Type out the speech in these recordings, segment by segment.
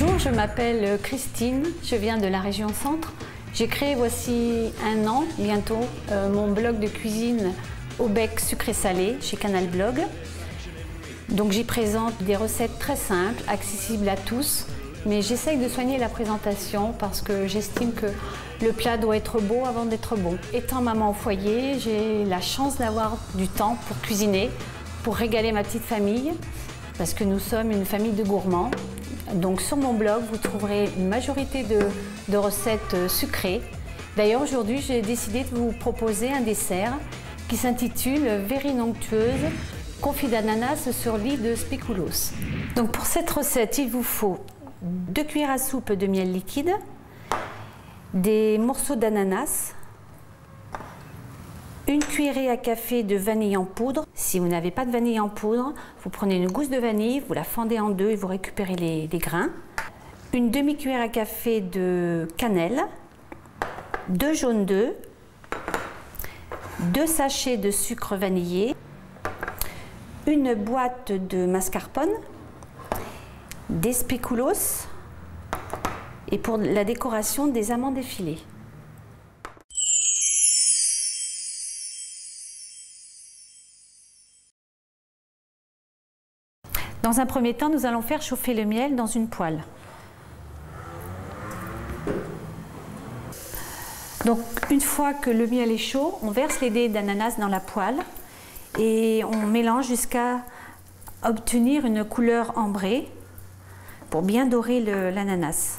Bonjour, je m'appelle Christine, je viens de la région Centre. J'ai créé voici un an bientôt mon blog de cuisine au bec sucré-salé chez Canal Blog. Donc j'y présente des recettes très simples, accessibles à tous, mais j'essaye de soigner la présentation parce que j'estime que le plat doit être beau avant d'être bon. Étant maman au foyer, j'ai la chance d'avoir du temps pour cuisiner, pour régaler ma petite famille, parce que nous sommes une famille de gourmands. Donc sur mon blog, vous trouverez une majorité de recettes sucrées. D'ailleurs, aujourd'hui, j'ai décidé de vous proposer un dessert qui s'intitule Verrine onctueuse, confit d'ananas sur lit de spéculoos. Donc pour cette recette, il vous faut 2 cuillères à soupe de miel liquide, des morceaux d'ananas, 1 cuillerée à café de vanille en poudre. Si vous n'avez pas de vanille en poudre, vous prenez une gousse de vanille, vous la fendez en deux et vous récupérez les grains. Une demi-cuillère à café de cannelle, 2 jaunes d'œufs, 2 sachets de sucre vanillé, une boîte de mascarpone, des spéculoos et pour la décoration des amandes effilées. Dans un premier temps, nous allons faire chauffer le miel dans une poêle. Donc, une fois que le miel est chaud, on verse les dés d'ananas dans la poêle et on mélange jusqu'à obtenir une couleur ambrée pour bien dorer l'ananas.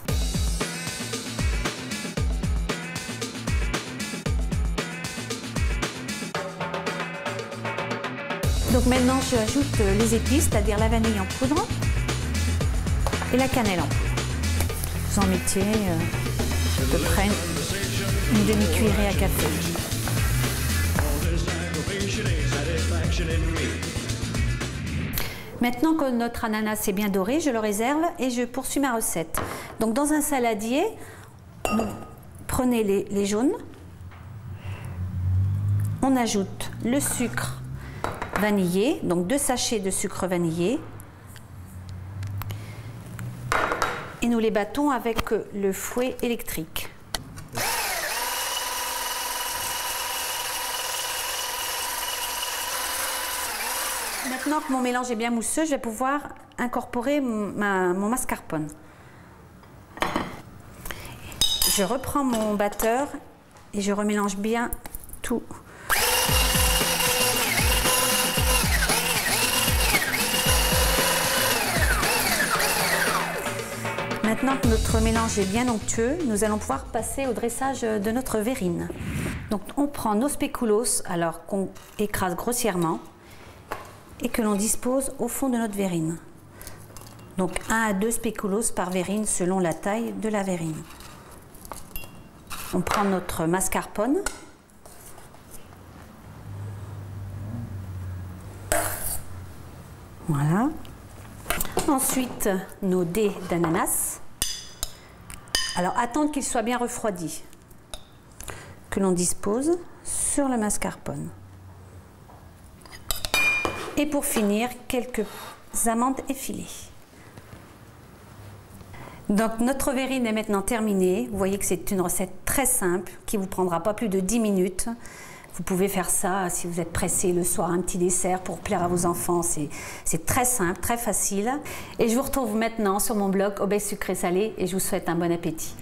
Donc maintenant, j'ajoute les épices, c'est-à-dire la vanille en poudre et la cannelle en poudre. Vous en mettez à peu près une demi-cuillerée à café. Maintenant que notre ananas est bien doré, je le réserve et je poursuis ma recette. Donc dans un saladier, vous prenez les jaunes, on ajoute le sucre vanillé, donc 2 sachets de sucre vanillé, et nous les battons avec le fouet électrique. Maintenant que mon mélange est bien mousseux, je vais pouvoir incorporer mon mascarpone. Je reprends mon batteur et je remélange bien tout. Maintenant que notre mélange est bien onctueux, nous allons pouvoir passer au dressage de notre verrine. Donc on prend nos spéculoos, alors qu'on écrase grossièrement et que l'on dispose au fond de notre verrine. Donc 1 à 2 spéculoos par verrine selon la taille de la verrine. On prend notre mascarpone. Voilà. Ensuite, nos dés d'ananas. Alors, attendre qu'ils soient bien refroidis, que l'on dispose sur le mascarpone. Et pour finir, quelques amandes effilées. Donc, notre verrine est maintenant terminée. Vous voyez que c'est une recette très simple qui ne vous prendra pas plus de 10 minutes. Vous pouvez faire ça si vous êtes pressé le soir, un petit dessert pour plaire à vos enfants. C'est très simple, très facile. Et je vous retrouve maintenant sur mon blog au bec sucré salé et je vous souhaite un bon appétit.